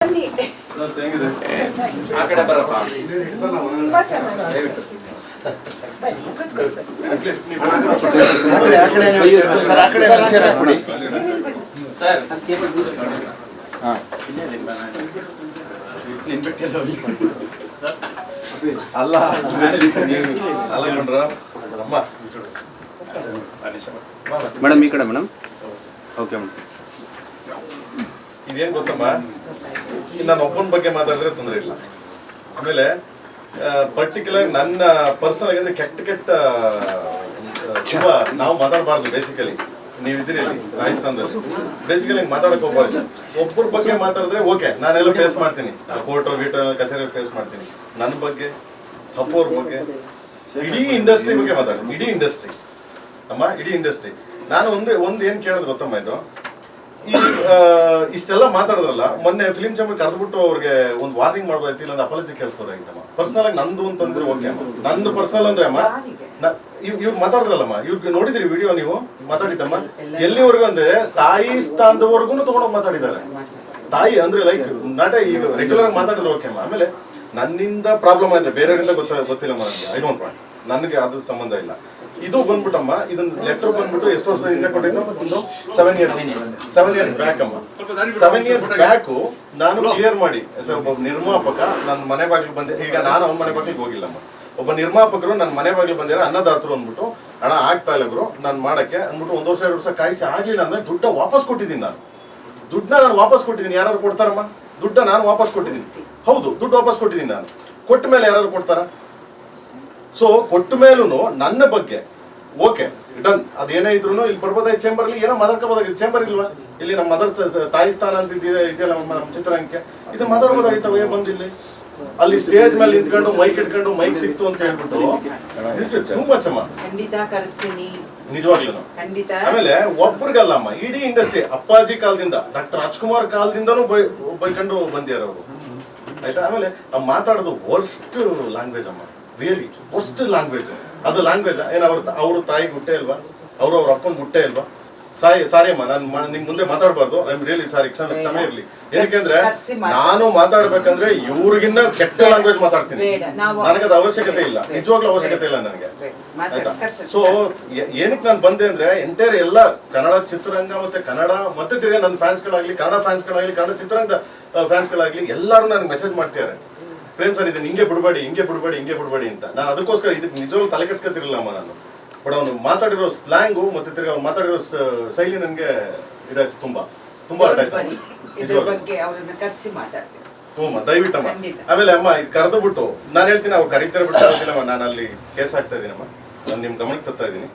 Madam ಈ ಕಡೆ madam. Okay madam. ಇದೇನು ಗೊತ್ತಮ್ಮ, ನಾನು ಒಬ್ಬನ ಬಗ್ಗೆ ಮಾತಾಡಿದ್ರೆ ತೊಂದರೆ ಇಲ್ಲ. ಆಮೇಲೆ ಪರ್ಟಿಕ್ಯುಲರ್ ನನ್ನ ಪರ್ಸನಲ್ ಆಗಿ ಅಂದ್ರೆ ಕೆಟ್ಟ ತುಂಬಾ ನಾವು ಮಾತಾಡಬಾರ್ದು. ಬೇಸಿಕಲಿ ನೀವಿದ್ದೀರಿ ರಾಜಸ್ಥಾನದಲ್ಲಿ, ಬೇಸಿಕಲಿ ಮಾತಾಡಕ್ ಹೋಗ್ಬಾರ್ದು. ಒಬ್ಬರ ಬಗ್ಗೆ ಮಾತಾಡಿದ್ರೆ ಓಕೆ, ನಾನೆಲ್ಲ ಫೇಸ್ ಮಾಡ್ತೀನಿ, ಕೋರ್ಟು ಗೀಟು ಕಚೇರಿ ಫೇಸ್ ಮಾಡ್ತೀನಿ. ನನ್ನ ಬಗ್ಗೆ, ಅಪ್ಪವ್ರ ಬಗ್ಗೆ, ಇಡೀ ಇಂಡಸ್ಟ್ರಿ ಬಗ್ಗೆ ಮಾತಾಡ್ತೀನಿ. ಇಡೀ ಇಂಡಸ್ಟ್ರಿ ಅಮ್ಮ, ಇಡೀ ಇಂಡಸ್ಟ್ರಿ. ನಾನು ಒಂದು ಏನು ಕೇಳೋದು ಗೊತ್ತಮ್ಮ, ಇದು ಈ ಇಷ್ಟೆಲ್ಲ ಮಾತಾಡಿದ್ರಲ್ಲ, ಮೊನ್ನೆ ಫಿಲಿಂ ಚೇಂಬರ್ ಕರೆದ್ಬಿಟ್ಟು ಅವ್ರಿಗೆ ಒಂದು ವಾರ್ನಿಂಗ್ ಮಾಡ್ಬೋದಾಯ್ತು, ಇಲ್ಲ ಅಪಾಲಜಿ ಕೇಳಿಸ್ಬೋದಾಗಿತ್ತಮ್ಮ. ಪರ್ಸನಲ್ ಆಗಿ ನಂದು ಅಂತಂದ್ರೆ ಓಕೆ ಅಮ್ಮ, ನಂದು ಪರ್ಸನಲ್ ಅಂದ್ರೆ ಅಮ್ಮ, ಇವ್ರು ಮಾತಾಡಿದ್ರಲ್ಲಮ್ಮ, ಇವ್ರಿಗೆ ನೋಡಿದ್ರಿ ವಿಡಿಯೋ ನೀವು ಮಾತಾಡಿದ್ದಮ್ಮ, ಎಲ್ಲಿವರೆಗೂ ಅಂದ್ರೆ ತಾಯಿ ಸ್ಥಾನದವರೆಗೂ ತಗೊಂಡೋಗಿ ಮಾತಾಡಿದ್ದಾರೆ. ತಾಯಿ ಅಂದ್ರೆ ಲೈಕ್ ನಾಟ ಈಗ ರೆಗ್ಯುಲರ್ ಆಗಿ ಮಾತಾಡಿದ್ರೆ ಓಕೆ ಅಮ್ಮ. ಆಮೇಲೆ ನನ್ನಿಂದ ಪ್ರಾಬ್ಲಮ್ ಆದ್ರೆ ಬೇರೆಯವರಿಂದ ಗೊತ್ತಿಲ್ಲಮ್ಮ ನನಗೆ, ಐ ಡೋಂಟ್ ವಾಂಟ್, ನನಗೆ ಅದು ಸಂಬಂಧ ಇಲ್ಲ. ಇದು ಬಂದ್ಬಿಟ್ಟಮ್ಮ, ಇದನ್ನ ಲೆಟರ್ ಬಂದ್ಬಿಟ್ಟು ಎಷ್ಟು ವರ್ಷದಿಂದ ಕೊಟ್ಟಿದ್ದು? ಒಂದು 7 ಇಯರ್ಸ್ ಬ್ಯಾಕ್ ಅಮ್ಮ. 7 ಇಯರ್ಸ್ ಬ್ಯಾಕು ನಾನು ಕ್ಲಿಯರ್ ಮಾಡಿ, ಒಬ್ಬ ನಿರ್ಮಾಪಕ ನನ್ನ ಮನೆ ಬಾಗಿಲು ಬಂದೆ. ಈಗ ನಾನು ಅವ್ನ ಮನೆ ಬಾಗಿಲಿಗೆ ಹೋಗಿಲ್ಲಮ್ಮ. ಒಬ್ಬ ನಿರ್ಮಾಪಕರು ನನ್ನ ಮನೆ ಬಾಗಿಲು ಬಂದಿರೋ ಅನ್ನದಾತರು ಅಂದ್ಬಿಟ್ಟು, ಹಣ ಆಗ್ತಾ ಇಲ್ಲ ಗುರು ನಾನು ಮಾಡಕ್ಕೆ ಅಂದ್ಬಿಟ್ಟು 1 ವರ್ಷ 2 ವರ್ಷ ಕಾಯಿಸಿ ಆಗ್ಲಿಲ್ಲ ಅಂದ್ರೆ ದುಡ್ಡ ವಾಪಸ್ ಕೊಟ್ಟಿದ್ದೀನಿ. ನಾನು ವಾಪಸ್ ಕೊಟ್ಟಿದ್ದೀನಿ. ಯಾರು ಕೊಡ್ತಾರಮ್ಮ ದುಡ್ಡ? ನಾನು ವಾಪಸ್ ಕೊಟ್ಟಿದ್ದೀನಿ. ಹೌದು, ದುಡ್ಡು ವಾಪಸ್ ಕೊಟ್ಟಿದ್ದೀನಿ. ನಾನು ಕೊಟ್ಟ ಮೇಲೆ ಯಾರು ಕೊಡ್ತಾರ? ಸೊ ಕೊಟ್ಟ ಮೇಲೂ ನನ್ನ ಬಗ್ಗೆ ಓಕೆ ಡನ್, ಅದೇನೇ ಇದ್ರು ಇಲ್ಲಿ ಬರ್ಬೋದಾಯ್ತು. ಚೇಂಬರ್ಲಿ ಏನೋ ಮಾತಾಡ್ಕೋಬೋದಾಗಿತ್ತು. ಚೇಂಬರ್ ಇಲ್ವಾ ಇಲ್ಲಿ? ನಮ್ಮ ಮದರ್ ತಾಯಿ ಸ್ಥಾನ ಅಂತ ಇದೆಯಲ್ಲ ನಮ್ಮ ಚಿತ್ರರಂಗಕ್ಕೆ, ಇದು ಮಾತಾಡ್ಬೋದಾಗಿತ್ತವ ಬಂದಿಲ್ಲಿ. ಅಲ್ಲಿ ಸ್ಟೇಜ್ ಮೇಲೆ ನಿಂತ್ಕೊಂಡು ಮೈಕ್ ಇಟ್ಕೊಂಡು ಮೈಕ್ ಸಿಕ್ತು ಅಂತ ಹೇಳ್ಬಿಟ್ಟು ಟೂ ಮಚ್ ಅಮ್ಮ. ನಿಜವಾಗ್ಲೂ ಆಮೇಲೆ ಒಬ್ರಿಗಲ್ಲಮ್ಮ, ಇಡೀ ಇಂಡಸ್ಟ್ರಿ ಅಪ್ಪಾಜಿ ಕಾಲದಿಂದ ಡಾಕ್ಟರ್ ರಾಜ್ಕುಮಾರ್ ಕಾಲದಿಂದನೂ ಬೈಕೊಂಡು ಬಂದಿದ್ದಾರೆ ಅವರು, ಆಯ್ತಾ. ಆಮೇಲೆ ಮಾತಾಡೋದು ವರ್ಸ್ಟ್ ಲ್ಯಾಂಗ್ವೇಜ್ ಅಮ್ಮ, ರಿಯಲಿ ವರ್ಸ್ಟ್ ಲ್ಯಾಂಗ್ವೇಜ್. ಅದು ಲ್ಯಾಂಗ್ವೇಜ್ ಏನು? ಅವ್ರ ತಾಯಿಗೆ ಹುಟ್ಟೆ ಇಲ್ವಾ? ಅವ್ರ ಅಪ್ಪನಿಗೆ ಹುಟ್ಟೆ ಇಲ್ವಾ? ಸಾರಿ ಅಮ್ಮ, ನಾನು ನಿಮ್ ಮುಂದೆ ಮಾತಾಡಬಾರ್ದು. ಐ ಆಮ್ ರಿಯಲಿ ಸಾರಿ, ಕ್ಷಮೆ ಇರ್ಲಿ. ಏನಕ್ಕೆ ನಾನು ಮಾತಾಡ್ಬೇಕಂದ್ರೆ ಇವ್ರಿಗಿನ್ನ ಕೆಟ್ಟ ಲ್ಯಾಂಗ್ವೇಜ್ ಮಾತಾಡ್ತೀನಿ. ನನಗದು ಅವಶ್ಯಕತೆ ಇಲ್ಲ, ನಿಜವಾಗ್ಲೂ ಅವಶ್ಯಕತೆ ಇಲ್ಲ ನನಗೆ, ಆಯ್ತಾ. ಸೊ ಏನಕ್ಕೆ ನಾನು ಬಂದೆ ಅಂದ್ರೆ, ಎಂಟೈರ್ ಎಲ್ಲ ಕನ್ನಡ ಚಿತ್ರರಂಗ ಮತ್ತೆ ಕನ್ನಡ ಮತ್ತೆ ತಿರ್ಗಾ ನನ್ನ ಫ್ಯಾನ್ಸ್ಗಳಾಗ್ಲಿ, ಕನ್ನಡ ಫ್ಯಾನ್ಸ್ಗಳಾಗ್ಲಿ, ಕನ್ನಡ ಚಿತ್ರರಂಗದ ಫ್ಯಾನ್ಸ್ಗಳಾಗ್ಲಿ ಎಲ್ಲರೂ ನನಗೆ ಮೆಸೇಜ್ ಮಾಡ್ತಿದ್ದಾರೆ, ಪ್ರೇಮ್ ಸರ್ ಇದನ್ನ ಹಿಂಗೆ ಬಿಡಬೇಡಿ, ಹಿಂಗೆ ಬಿಡಬೇಡಿ ಅಂತ. ನಾನು ಅದಕ್ಕೋಸ್ಕರ ಇದಕ್ಕೆ ನಿಜವಾಗ್ಲೂ ತಲೆ ಕೆಡ್ಸ್ಕೊತಿರ್ಲಿಲ್ಲಮ್ಮ ನಾನು. ಬಟ್ ಅವನು ಮಾತಾಡಿರೋ ಸ್ಲ್ಯಾಂಗು ಮತ್ತೆ ತಿರ್ಗಿ ಅವ್ನು ಮಾತಾಡಿರೋ ಶೈಲಿ ನನಗೆ ಇದಾಯ್ತು, ತುಂಬಾ ಅರ್ಥ ಆಯ್ತು. ದಯವಿಟ್ಟಮ್ಮ. ಆಮೇಲೆ ಅಮ್ಮ ಇದು ಕರೆದು ಬಿಟ್ಟು ನಾನು ಹೇಳ್ತೀನಿ, ಅವ್ರು ಕರೀತಾರೆ ಬಿಟ್ಟು ಹೇಳ್ತೀನಮ್ಮ, ನಾನು ಅಲ್ಲಿ ಕೇಸ್ ಹಾಕ್ತಾ ಇದೀನಮ್ಮ, ನಾನು ನಿಮ್ ಗಮನಕ್ಕೆ ತರ್ತಾ ಇದೀನಿ.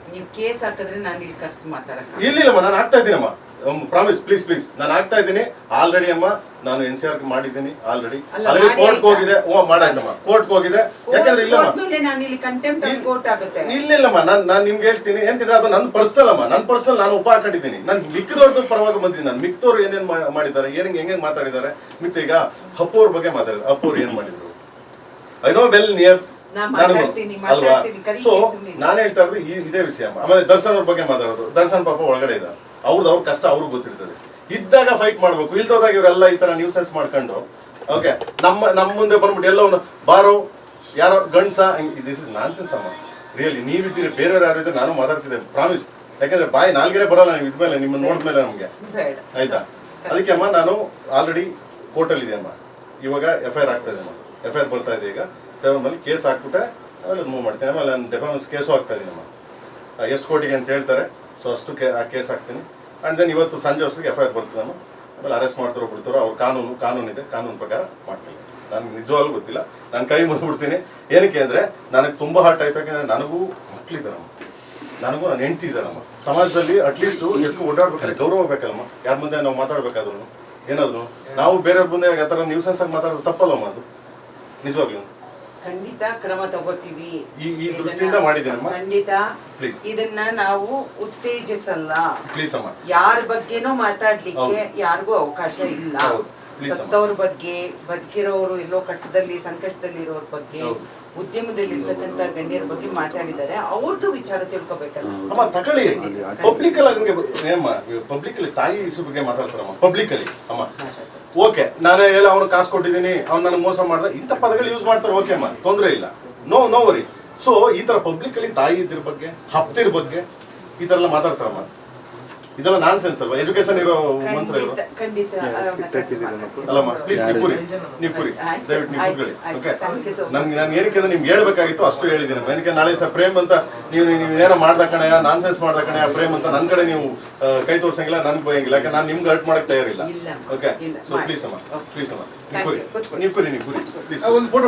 ಇಲ್ಲಿಲ್ಲಮ್ಮ, ನಾನು ಆಗ್ತಾ ಇದ್ದೀನಮ್ಮ, ಪ್ರಾಮಿಸ್ ಪ್ಲೀಸ್ ನಾನು ಆಗ್ತಾ ಇದ್ದೀನಿ. ಆಲ್ರೆಡಿ ಅಮ್ಮ ನಾನು NCR ಮಾಡಿದ್ದೀನಿ, ಆಲ್ರೆಡಿ ಕೋರ್ಟ್ ಹೋಗಿದೆ. ಮಾಡಾಯ್ತಮ್ಮ, ಕೋರ್ಟ್ ಹೋಗಿದೆ. ಯಾಕಂದ್ರೆ ಇಲ್ಲಮ್ಮ, ನಾನು ನಿಮ್ಗೆ ಹೇಳ್ತೀನಿ ಎಂತಿದ್ರೆ ಅದು ನನ್ನ ಪರ್ಸನಲ್ ಅಮ್ಮ, ನನ್ನ ಪರ್ಸನಲ್ ನಾನು ಒಪ್ಪ ಹಾಕೊಂಡಿದ್ದೀನಿ. ನಾನು ಮಿಕ್ಕದವ್ರದ್ದು ಪರವಾಗಿ ಬಂದಿದ್ದೀನಿ. ನಾನು ಮಿಕ್ಕದವ್ರು ಏನೇನು ಮಾಡಿದ್ದಾರೆ, ಹೆಂಗೆ ಮಾತಾಡಿದ್ದಾರೆ. ಮಿಕ್ಕ ಈಗ ಅಪ್ಪವ್ರ ಬಗ್ಗೆ ಮಾತಾಡಿದ್ರು, ಅಪ್ಪವ್ರು ಏನ್ ಮಾಡಿದ್ರು ಐ ನೋ ವೆಲ್ ನಿಯರ್ ಅಲ್ವಾ. ಸೊ ನಾನು ಹೇಳ್ತಾ ಇರೋದು ಇದೇ ವಿಷಯ ಅಮ್ಮ. ಆಮೇಲೆ ದರ್ಶನ್ ಅವ್ರ ಬಗ್ಗೆ ಮಾತಾಡೋದು, ದರ್ಶನ್ ಪಾಪ ಒಳಗಡೆ ಇದ್ದಾರೆ, ಅವ್ರ ಕಷ್ಟ ಅವ್ರಿಗೆ ಗೊತ್ತಿರ್ತದೆ. ಇದ್ದಾಗ ಫೈಟ್ ಮಾಡ್ಬೇಕು, ಇಲ್ದೋದಾಗ ಇವರೆಲ್ಲ ಈ ತರ ನ್ಯೂಸೆನ್ಸ್ ಮಾಡ್ಕೊಂಡು ಓಕೆ ನಮ್ಮ ಮುಂದೆ ಬಂದ್ಬಿಟ್ಟು ಎಲ್ಲವನ್ನ ಬಾರೋ ಯಾರೋ ಗಂಡ್ಸ, ದಿಸ್ ಇಸ್ ನಾನ್ಸೆನ್ಸ್ ಅಮ್ಮ. ರಿಯಲಿ ನೀವಿದ್ದೀರಿ, ಬೇರೆಯವ್ರು ಯಾರು ಇದ್ರೆ ನಾನು ಮಾತಾಡ್ತಿದ್ದೆ, ಪ್ರಾಮಿಸ್. ಯಾಕಂದ್ರೆ ಬಾಯಿ ನಾಲ್ಗೆರೆ ಬರೋಲ್ಲ ನೀವು ಇದ್ಮೇಲೆ, ನಿಮ್ಮನ್ನ ನೋಡಿದ್ಮೇಲೆ ನಮಗೆ, ಆಯ್ತಾ. ಅದಕ್ಕೆ ಅಮ್ಮ ನಾನು ಆಲ್ರೆಡಿ ಕೋರ್ಟಲ್ಲಿ ಇದೆ ಅಮ್ಮ, ಇವಾಗ FIR ಆಗ್ತಾ ಇದೆ ಅಮ್ಮ. FIR ಬರ್ತಾ ಇದೆ ಈಗ 7 ಮೇಲೆ ಕೇಸ್ ಹಾಕ್ಬಿಟ್ಟೆ, ಆಮೇಲೆ ಅದು ಮೂವ್ ಮಾಡ್ತೀನಿ. ಆಮೇಲೆ ನಾನು ಡೆಫೆನ್ಸ್ ಕೇಸು ಹಾಕ್ತಾ ಇದ್ದೀನಿ ಅಮ್ಮ. ಎಷ್ಟು ಕೋಟಿಗೆ ಅಂತ ಹೇಳ್ತಾರೆ, ಸೊ ಅಷ್ಟು ಕೇಸ್ ಹಾಕ್ತೀನಿ. ಆ್ಯಂಡ್ ದೆನ್ ಇವತ್ತು ಸಂಜೆ ಅಷ್ಟೊತ್ತಿಗೆ FIR ಬರ್ತದಮ್ಮ. ಆಮೇಲೆ ಅರೆಸ್ಟ್ ಮಾಡ್ತಾರೋ ಬಿಡ್ತಾರೋ ಅವ್ರು ಕಾನೂನಿದೆ, ಕಾನೂನು ಪ್ರಕಾರ ಮಾಡ್ತೀನಿ. ನನಗೆ ನಿಜವಾಗ್ಲೂ ಗೊತ್ತಿಲ್ಲ, ನಾನು ಕೈ ಮುಗಿಬಿಡ್ತೀನಿ. ಏನಕ್ಕೆ ಅಂದರೆ ನನಗೆ ತುಂಬ ಹರ್ಟ್ ಆಯ್ತು. ಯಾಕೆಂದರೆ ನನಗೂ ಮಕ್ಕಳಿದ್ದಾರಮ್ಮ, ನನಗೂ ನನ್ನ ಹೆಂಡ್ತಿ ಇದ್ದಾರಮ್ಮ. ಸಮಾಜದಲ್ಲಿ ಅಟ್ಲೀಸ್ಟು ಎಷ್ಟು ಓಡಾಡ್ಬೇಕಲ್ಲ, ಗೌರವ ಬೇಕಲ್ಲಮ್ಮ. ಯಾರ ಮುಂದೆ ನಾವು ಮಾತಾಡ್ಬೇಕಾದ್ರು ಏನಾದ್ರು ನಾವು ಬೇರೆಯವ್ರ ಮುಂದೆ ಆ ಥರ ನ್ಯೂಸೆನ್ಸ್ ಆಗಿ ಮಾತಾಡೋದು ತಪ್ಪಲ್ಲಮ್ಮ, ಅದು ನಿಜವಾಗ್ಲೂ. ಖಂಡಿತ ಕ್ರಮ ತಗೋತೀವಿ, ಈ ದೃಷ್ಟಿಯಿಂದ ಮಾಡಿದ್ದೀನಮ್ಮ. ಖಂಡಿತ ಪ್ಲೀಸ್ ಇದನ್ನ ನಾವು ಉತ್ತೇಜಿಸಲ್ಲ. ಪ್ಲೀಸ್ ಅಮ್ಮ, ಯಾರ ಬಗ್ಗೆನೂ ಮಾತಾಡ್ಲಿಕ್ಕೆ ಯಾರಿಗೂ ಅವಕಾಶ ಇಲ್ಲ. ಸತ್ತವ್ರ ಬಗ್ಗೆ, ಬದುಕಿರೋರು ಎಲ್ಲೋ ಕಷ್ಟದಲ್ಲಿ ಸಂಕಷ್ಟದಲ್ಲಿ ಇರೋರ ಬಗ್ಗೆ, ಉದ್ಯಮದಲ್ಲಿ ಇರ್ತಕ್ಕಂಥ ಗಣ್ಯರ ಬಗ್ಗೆ ಮಾತಾಡಿದ್ದಾರೆ. ಅವ್ರದ್ದು ವಿಚಾರ ತಿಳ್ಕೊಬೇಕಲ್ಲ ಅಮ್ಮ. ತಗೊಳ್ಳಿ ಪಬ್ಲಿಕ್ ಅಲ್ಲಿ, ಪಬ್ಲಿಕ್ ಅಲ್ಲಿ ತಾಯಿ ಇಸು ಬಗ್ಗೆ ಮಾತಾಡ್ತಾರಮ್ಮ, ಪಬ್ಲಿಕ್ ಅಲ್ಲಿ ಅಮ್ಮ. ಓಕೆ ನಾನೇ ಎಲ್ಲ ಅವ್ನು ಕಾಸು ಕೊಟ್ಟಿದ್ದೀನಿ ಅವ್ನು ನನಗೆ ಮೋಸ ಮಾಡ್ದೆ ಇಂಥ ಪದಗಳು ಯೂಸ್ ಮಾಡ್ತಾರೆ, ಓಕೆ ಅಮ್ಮ, ತೊಂದರೆ ಇಲ್ಲ, ನೋ ವರಿ. ಸೊ ಈ ಥರ ಪಬ್ಲಿಕಲ್ಲಿ ತಾಯಿ ಇದ್ರ ಬಗ್ಗೆ ಹಪ್ತಿರ ಬಗ್ಗೆ ಈ ಥರ ಎಲ್ಲ ಮಾತಾಡ್ತಾರಮ್ಮ, ಇದೆಲ್ಲ ನಾನ್ ಸೆನ್ಸ್ ಅಲ್ವಾ? ಎಜುಕೇಶನ್ ಇರೋ ಮನ್ಸರ ಇರೋ ಅಲ್ಲಮ್ಮ. ಪ್ಲೀಸ್ ನೀವು ಕೂರಿ ದಯವಿಟ್ಟು ನೀವು ಕೂತ್ಕೊಳ್ಳಿ. ಓಕೆ, ನಾನು ಏನಕ್ಕೆ ಅಂದ್ರೆ ನಿಮ್ಗೆ ಹೇಳ್ಬೇಕಾಗಿತ್ತು ಅಷ್ಟು ಹೇಳಿದ್ದೀನಿ. ಏನಕ್ಕೆ ನಾಳೆ ಸರ್ ಪ್ರೇಮ್ ಅಂತ ನೀವು ಏನೋ ಮಾಡ್ದ ಕಣೆ, ನಾನ್ ಸೆನ್ಸ್ ಮಾಡ್ದ ಕಣೆ ಪ್ರೇಮ್ ಅಂತ ನನ್ನ ಕಡೆ ನೀವು ಕೈ ತೋರ್ಸಂಗಿಲ್ಲ, ನನ್ಗೆ ಬಯಂಗಿಲ್ಲ. ಯಾಕೆ ನಾನು ನಿಮ್ಗೆ ಹರ್ಟ್ ಮಾಡಕ್ ತಯಾರಿಲ್ಲ. ಓಕೆ, ಸೊ ಪ್ಲೀಸ್ ಅಮ್ಮ ನೀವು ಕೂರಿ ಪ್ಲೀಸ್. ಒಂದು ಫೋಟೋ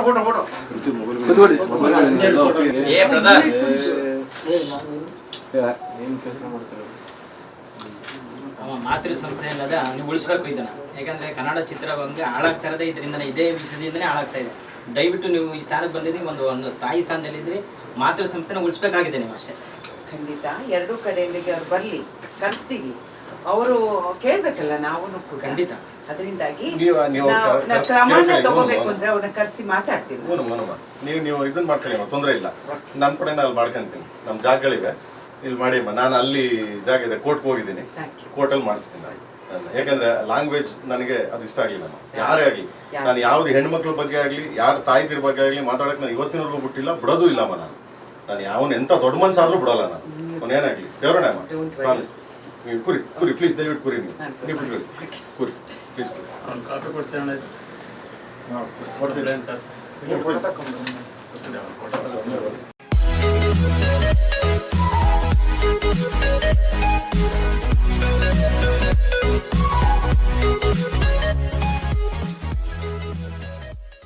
ಮಾತೃ ಸಂಸ್ಥೆ ಅನ್ನೋದ ನೀವು ಉಳಿಸ್ಬೇಕು ಇದನ್ನ. ಯಾಕಂದ್ರೆ ಕನ್ನಡ ಚಿತ್ರರಂಗ ಹಾಳಾಗ್ತಾ ಇರೋದೇ ಇದರಿಂದನೇ, ಇದೇ ವಿಷಯದಿಂದನೇ ಹಾಳಾಗ್ತಾ ಇದೆ. ದಯವಿಟ್ಟು ನೀವು ಈ ಸ್ಥಾನಕ್ಕೆ ಬಂದಿದ್ದೀವಿ, ಒಂದು ತಾಯಿ ಸ್ಥಾನದಲ್ಲಿದ್ದರೆ ಮಾತೃ ಸಂಸ್ಥೆನ ಉಳಿಸ್ಬೇಕಾಗಿದೆ ನೀವು ಅಷ್ಟೇ. ಖಂಡಿತ ಎರಡೂ ಕಡೆಯಿಂದ ಅವ್ರು ಬರಲಿ, ಕರೆಸ್ತೀವಿ, ಅವರು ಕೇಳ್ಬೇಕಲ್ಲ ನಾವು ಖಂಡಿತ. ಅದರಿಂದಾಗಿ ನೀವು ಕ್ರಮನ ತಗೋಬೇಕು ಅಂದ್ರೆ ಅವ್ರನ್ನ ಕರೆಸಿ ಮಾತಾಡ್ತೀನಿ. ನೀವು ಇದನ್ನ ಮಾಡ್ಕೊಳ್ಳಿ, ತೊಂದರೆ ಇಲ್ಲ. ನನ್ನ ಕಡೆ ನಾನು ಮಾಡ್ಕೊಂತೀನಿ, ನಮ್ಮ ಜಾಗಗಳಿವೆ ಇಲ್ಲಿ ಮಾಡಿ ಅಮ್ಮ. ನಾನು ಅಲ್ಲಿ ಜಾಗ ಇದೆ, ಕೋರ್ಟ್ಗೆ ಹೋಗಿದ್ದೀನಿ, ಕೋರ್ಟಲ್ಲಿ ಮಾಡಿಸ್ತೀನಿ ನಾನು. ಯಾಕಂದ್ರೆ ಲ್ಯಾಂಗ್ವೇಜ್ ನನಗೆ ಅದು ಇಷ್ಟ ಆಗಲಿಲ್ಲ. ಯಾರೇ ಆಗಲಿ, ನಾನು ಯಾವ್ದು ಹೆಣ್ಮಕ್ಳ ಬಗ್ಗೆ ಆಗಲಿ ಯಾರ ತಾಯಿದಿರ ಬಗ್ಗೆ ಆಗಲಿ ಮಾತಾಡಕ್ಕೆ ನಾನು ಇವತ್ತಿನವರೆಗೂ ಬಿಟ್ಟಿಲ್ಲ, ಬಿಡೋದು ಇಲ್ಲಮ್ಮ. ನಾನು ಯಾವನ್ ಎಂತ ದೊಡ್ಡ ಮನ್ಸಾದ್ರೂ ಬಿಡೋಲ್ಲ ನಾನು, ಅವನೇನಾಗಲಿ ದೇವ್ರಣ್ಣ ಅಮ್ಮ. ನೀವು ಕುರಿ ಪ್ಲೀಸ್, ದಯವಿಟ್ಟು ಕುರಿ, ನೀವು ಕುರಿ ಪ್ಲೀಸ್. ಕಾಫಿ ಕೊಡ್ತೀನಿ